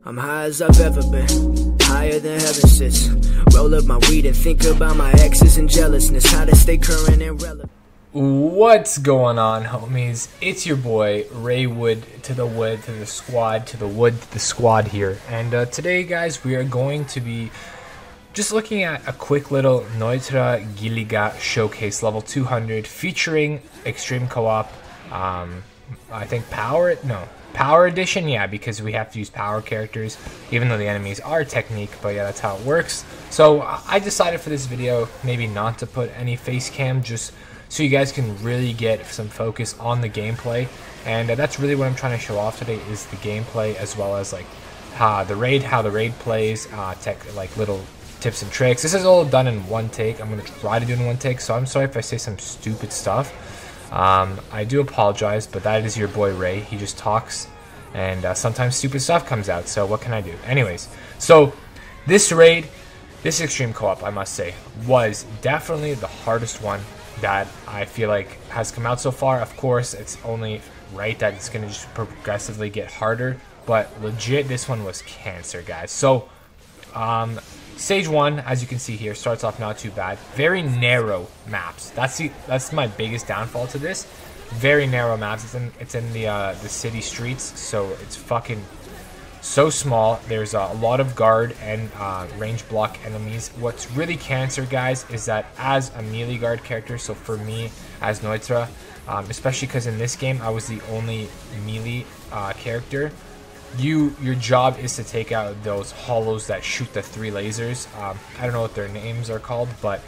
I'm high as I've ever been, higher than heaven sits. Roll up my weed and think about my exes and jealousness, how to stay current and relevant. What's going on, homies? It's your boy Rawaad, to the wood, to the squad, to the wood, to the squad here. And today, guys, we are going to be just looking at a quick little Nnoitra Giliga showcase level 200 featuring extreme co-op. I think Power Edition, yeah, because we have to use power characters, even though the enemies are technique, but yeah, that's how it works. So I decided for this video maybe not to put any face cam, just so you guys can really get some focus on the gameplay. And that's really what I'm trying to show off today, is the gameplay, as well as like how the raid plays, like little tips and tricks. This is all done in one take. I'm gonna try to do it in one take, so I'm sorry if I say some stupid stuff. I do apologize, but that is your boy Ray. He just talks, and sometimes stupid stuff comes out, so what can I do? Anyways, so this raid, this extreme co-op, I must say, was definitely the hardest one that I feel like has come out so far. Of course, it's only right that it's going to just progressively get harder, but legit, this one was cancer, guys. So, Stage 1, as you can see here, starts off not too bad. Very narrow maps. That's my biggest downfall to this. Very narrow maps. It's in the city streets, so it's fucking so small. There's a lot of guard and range block enemies. What's really cancer, guys, is that as a melee guard character, so for me as Nnoitra, especially because in this game I was the only melee character, your job is to take out those hollows that shoot the 3 lasers. I don't know what their names are called, but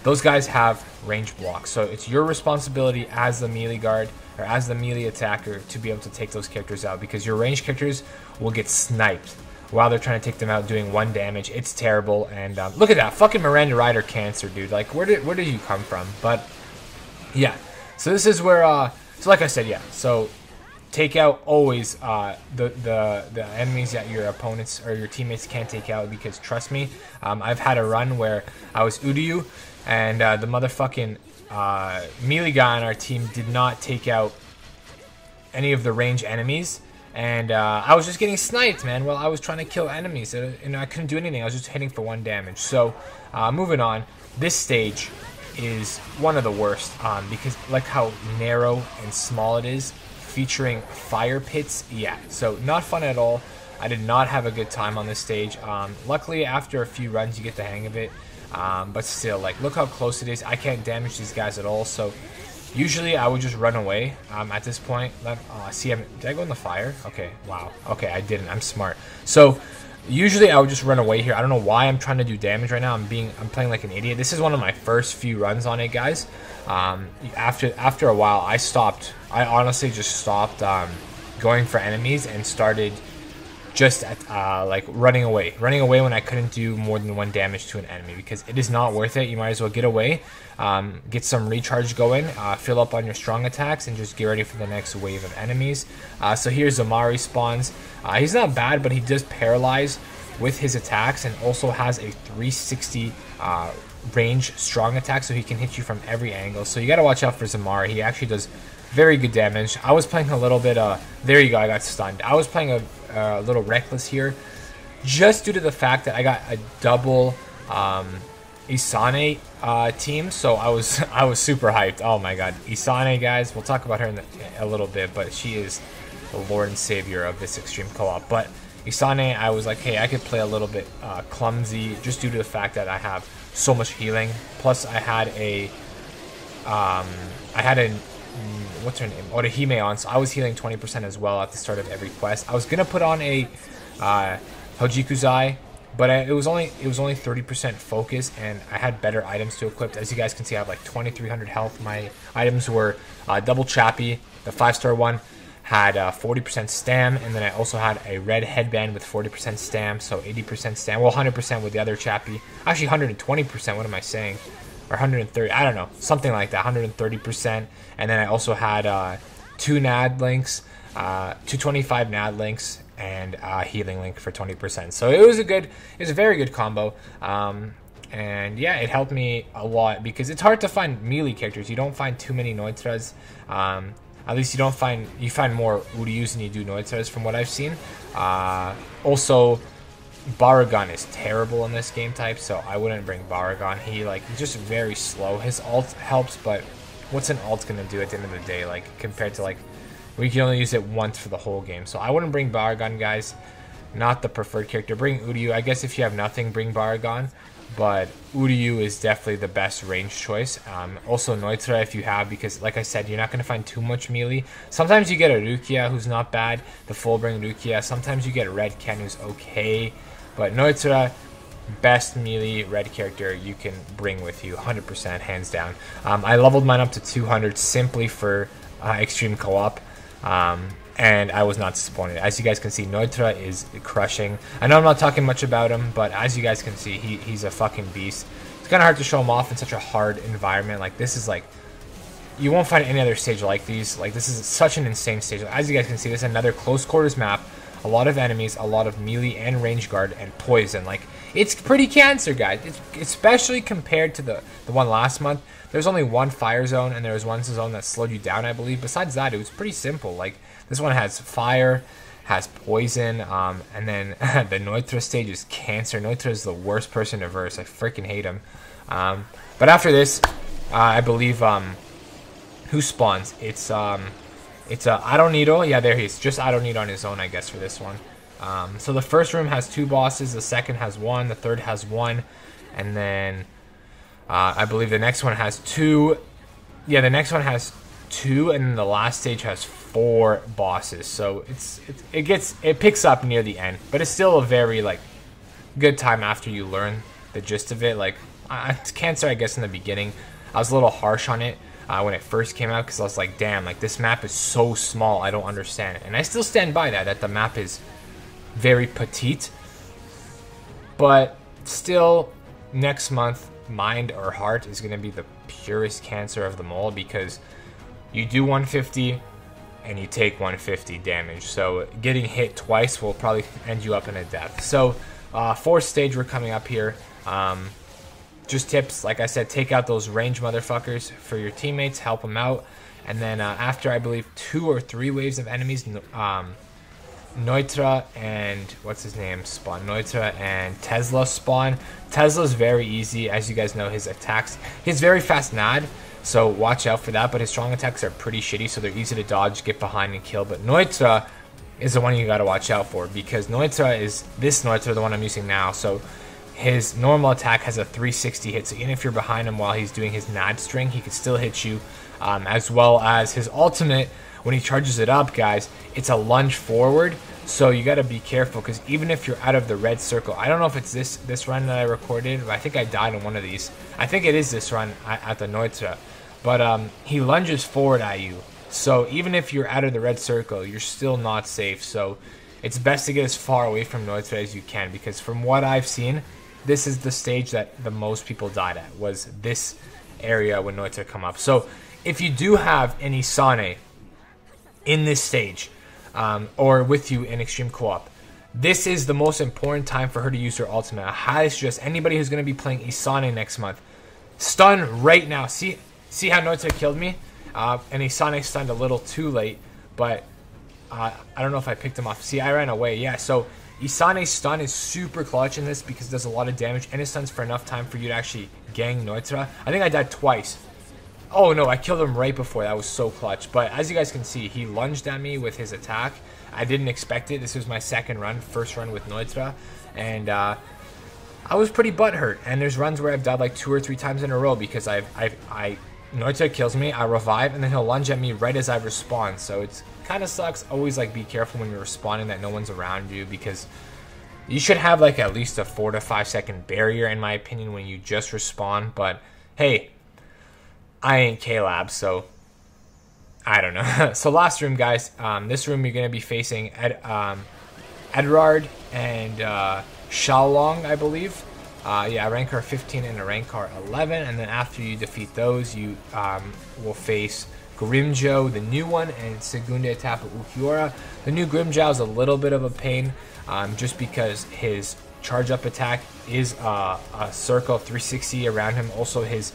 those guys have range blocks. So it's your responsibility as the melee guard or as the melee attacker to be able to take those characters out, because your range characters will get sniped while they're trying to take them out doing 1 damage. It's terrible. And look at that fucking Miranda Rider cancer, dude. Like, where did you come from? But yeah, so this is where so like I said, yeah, so take out always the enemies that your opponents or your teammates can't take out, because trust me, I've had a run where I was Udiyu and the motherfucking melee guy on our team did not take out any of the range enemies, and I was just getting sniped, man, while I was trying to kill enemies, and I couldn't do anything. I was just hitting for 1 damage. So moving on, this stage is one of the worst, because like how narrow and small it is, featuring fire pits. Yeah, so not fun at all. I did not have a good time on this stage. Luckily, after a few runs, you get the hang of it. But still, like, look how close it is. I can't damage these guys at all. So usually I would just run away. At this point, did I go in the fire? Okay, wow. Okay, I didn't. I'm smart. So usually I would just run away here. I don't know why I'm trying to do damage right now. I'm playing like an idiot. This is one of my first few runs on it, guys. After a while, I honestly just stopped going for enemies and started just like running away when I couldn't do more than 1 damage to an enemy, because it is not worth it. You might as well get away, get some recharge going, fill up on your strong attacks, and just get ready for the next wave of enemies. So here's Zamari spawns. He's not bad, but he does paralyze with his attacks, and also has a 360 range strong attack, so he can hit you from every angle. So you gotta watch out for Zamari. He actually does very good damage. I was playing a little bit there you go, I got stunned. I was playing a little reckless here, just due to the fact that I got a double Isane team, so I was super hyped. Oh my god, Isane, guys, we'll talk about her in a little bit, but she is the lord and savior of this extreme co-op. But Isane, I was like, hey, I could play a little bit clumsy, just due to the fact that I have so much healing. Plus I had a what's her name? Orihime on, so I was healing 20% as well at the start of every quest. I was gonna put on a Hojikuzai, but it was only 30% focus, and I had better items to equip. As you guys can see, I have like 2300 health. My items were double chappy. The 5-star one had 40% stam, and then I also had a red headband with 40% stam, so 80% stam. Well, 100% with the other chappy. Actually, 120%. What am I saying? Or 130, I don't know, something like that, 130%. And then I also had 2 NAD links, 225 NAD links, and healing link for 20%. So it was a very good combo. And yeah, it helped me a lot, because it's hard to find melee characters. You don't find too many Nnoitras. At least you find more Uryus than you do Nnoitras from what I've seen. Also, Baragon is terrible in this game type, so I wouldn't bring Baragon. He's just very slow. His ult helps, but what's an ult gonna do at the end of the day? Like, compared to, like, we can only use it once for the whole game. So I wouldn't bring Baragon, guys. Not the preferred character. Bring Uryu. I guess if you have nothing, bring Baragon. But Uryu is definitely the best range choice. Also Nnoitra if you have, because like I said, you're not going to find too much melee. Sometimes you get a Rukia who's not bad, the full bring Rukia. Sometimes you get a Red Ken who's okay. But Nnoitra, best melee red character you can bring with you, 100%, hands down. I leveled mine up to 200 simply for extreme co-op. And I was not disappointed. As you guys can see, Nnoitra is crushing. I know I'm not talking much about him, but as you guys can see, he's a fucking beast. It's kind of hard to show him off in such a hard environment. Like, this is like, you won't find any other stage like these. Like, this is such an insane stage. As you guys can see, this is another close quarters map. A lot of enemies, a lot of melee and range guard and poison. Like, it's pretty cancer, guys. It's, especially compared to the one last month. There's only one fire zone, and there was one zone that slowed you down, I believe. Besides that, it was pretty simple. Like, this one has fire, has poison, and then the Nnoitra stage is cancer. Nnoitra is the worst person to verse. I freaking hate him. But after this, I believe, who spawns? It's Adonito. Yeah, there he is. Just Adonito on his own, I guess, for this one. So the first room has 2 bosses, the second has 1, the third has 1, and then I believe the next one has 2. Yeah, the next one has 2, and then the last stage has 4 bosses. So it picks up near the end, but it's still a very like good time after you learn the gist of it. Like, it's cancer, I guess, in the beginning. I was a little harsh on it when it first came out, because I was like, damn, like, this map is so small, I don't understand it. And I still stand by that the map is very petite, but still, next month, Mind or Heart is going to be the purest cancer of them all, because you do 150 and you take 150 damage, so getting hit twice will probably end you up in a death. So 4th stage, we're coming up here. Just tips, like I said, take out those range motherfuckers for your teammates, help them out, and then after, I believe, 2 or 3 waves of enemies, Nnoitra and what's his name spawn. Nnoitra and Tesla spawn. Tesla's very easy, as you guys know. His attacks, he's very fast Nad, so watch out for that, but his strong attacks are pretty shitty, so they're easy to dodge, get behind, and kill. But Nnoitra is the one you gotta watch out for, because Nnoitra is this Nnoitra, the one I'm using now. So his normal attack has a 360 hit, so even if you're behind him while he's doing his Nad string, he can still hit you, as well as his ultimate. When he charges it up, guys, it's a lunge forward, so you got to be careful, because even if you're out of the red circle, I don't know if it's this run that I recorded, but I think I died on one of these. I think it is this run at the Nnoitra, but he lunges forward at you, so even if you're out of the red circle, you're still not safe. So it's best to get as far away from Nnoitra as you can, because from what I've seen, this is the stage that the most people died at, was this area when Nnoitra come up. So if you do have an Isane in this stage, or with you in extreme co-op, this is the most important time for her to use her ultimate. I highly suggest anybody who's going to be playing Isane next month, stun right now. See how Nnoitra killed me? And Isane stunned a little too late, but I don't know if I picked him off. See, I ran away. Yeah, so Isane's stun is super clutch in this, because it does a lot of damage, and it stuns for enough time for you to actually gang Nnoitra. I think I died twice. Oh no, I killed him right before. That was so clutch. But as you guys can see, he lunged at me with his attack. I didn't expect it. This was my second run, first run with Nnoitra, and I was pretty butthurt. And there's runs where I've died like 2 or 3 times in a row, because Nnoitra kills me, I revive, and then he'll lunge at me right as I respawn. So it's kind of sucks. Always like be careful when you're respawning that no one's around you, because you should have like at least a 4 to 5 second barrier, in my opinion, when you just respawn. But hey, I ain't K-Lab, so I don't know. So last room, guys. This room you're going to be facing Edrad and Xiaolong, I believe. Yeah, rank car 15 and a rank car 11. And then after you defeat those, you will face Grimjo, the new one, and Segunda Etapa Ukiora. The new Grimjo is a little bit of a pain, just because his charge-up attack is a circle 360 around him. Also, his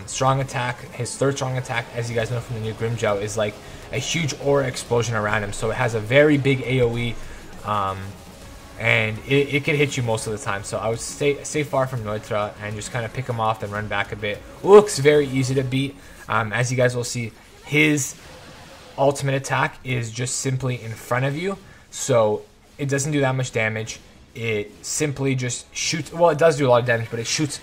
strong attack, his third strong attack, as you guys know from the new Grimjo, is like a huge aura explosion around him, so it has a very big AoE, and it can hit you most of the time. So I would stay far from Nnoitra and just kind of pick him off, then run back a bit. Looks very easy to beat. As you guys will see, his ultimate attack is just simply in front of you, so it doesn't do that much damage. It simply just shoots. Well, it does do a lot of damage, but it shoots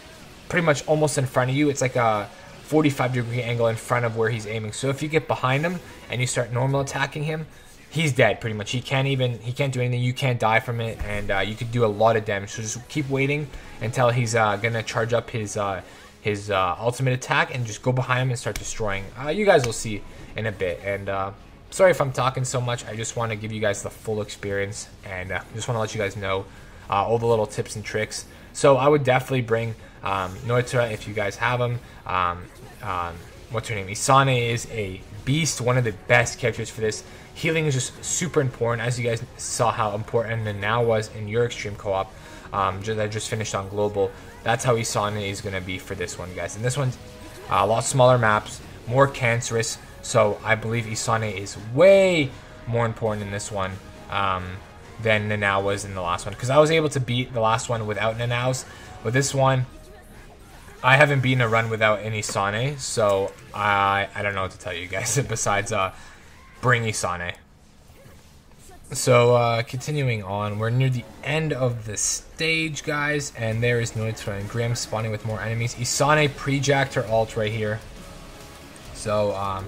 pretty much almost in front of you. It's like a 45-degree angle in front of where he's aiming. So if you get behind him and you start normal attacking him, he's dead pretty much. He can't do anything. You can't die from it, and you could do a lot of damage. So just keep waiting until he's gonna charge up his ultimate attack, and just go behind him and start destroying. You guys will see in a bit. And sorry if I'm talking so much. I just want to give you guys the full experience, and just want to let you guys know all the little tips and tricks. So I would definitely bring Nnoitra if you guys have him. What's her name? Isane is a beast, one of the best characters for this. Healing is just super important, as you guys saw how important Nnoitra was in your extreme co-op that just finished on global. That's how Isane is going to be for this one, guys. And this one's a lot smaller maps, more cancerous, so I believe Isane is way more important in this one than Nnoitra was in the last one, because I was able to beat the last one without Nnoira's. With this one, I haven't beaten a run without any Isane, so I don't know what to tell you guys besides bring Isane. So continuing on, we're near the end of the stage, guys, and there is Nnoitra and Grim spawning with more enemies. Isane pre-jacked her ult right here, so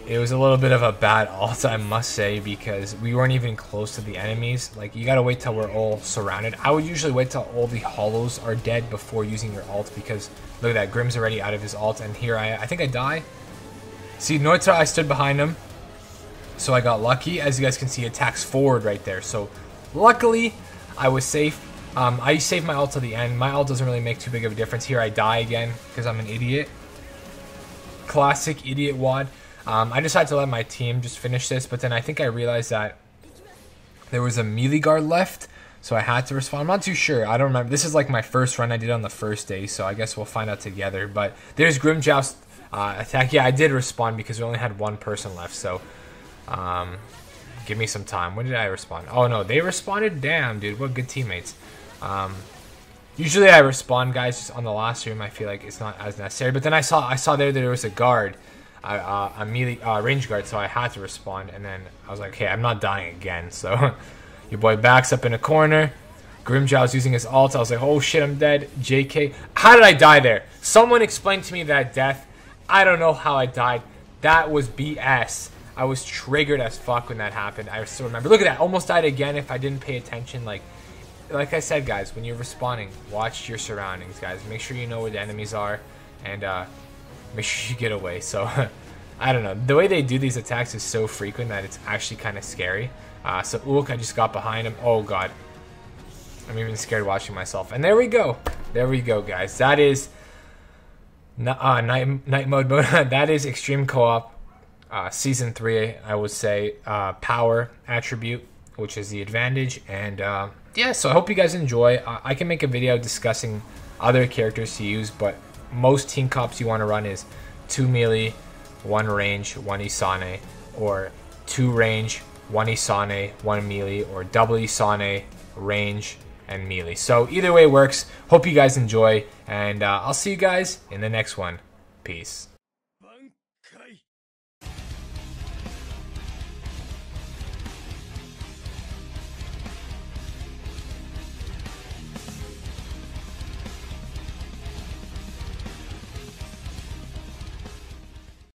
it was a little bit of a bad ult, I must say, because we weren't even close to the enemies. Like, you gotta wait till we're all surrounded. I would usually wait till all the hollows are dead before using your ult, because look at that, Grim's already out of his ult, and here I think I die. See, Nnoitra, I stood behind him, so I got lucky. As you guys can see, attacks forward right there. So luckily, I was safe. I saved my ult to the end. My ult doesn't really make too big of a difference. Here I die again because I'm an idiot. Classic idiot WAD. I decided to let my team just finish this, but then I think I realized that there was a melee guard left, so I had to respond. I'm not too sure. I don't remember. This is like my first run I did on the first day, so I guess we'll find out together. But there's Grimjoust attack. Yeah, I did respond because we only had one person left, so give me some time. When did I respond? Oh, no, they responded? Damn, dude, what good teammates. Usually I respond, guys, just on the last room. I feel like it's not as necessary, but then I saw there was a guard. A melee range guard, so I had to respond, and then I was like, hey, I'm not dying again. So your boy backs up in a corner. Grimjow's using his ult. I was like, oh shit, I'm dead. JK, how did I die there? Someone explain to me that death. I don't know how I died. That was BS. I was triggered as fuck when that happened. I still remember. Look at that, almost died again if I didn't pay attention. Like I said, guys, when you're respawning, watch your surroundings, guys. Make sure you know where the enemies are, and make sure you get away. So I don't know, the way they do these attacks is so frequent that it's actually kind of scary. So Ook, I just got behind him. Oh god, I'm even scared watching myself. And there we go, guys. That is night mode. That is extreme co-op season 3. I would say power attribute, which is the advantage. And yeah, so I hope you guys enjoy. I can make a video discussing other characters to use, but most team comps you want to run is 2 melee, 1 range, 1 Isane, or 2 range, 1 Isane, 1 melee, or double Isane, range, and melee. So either way works. Hope you guys enjoy, and I'll see you guys in the next one. Peace.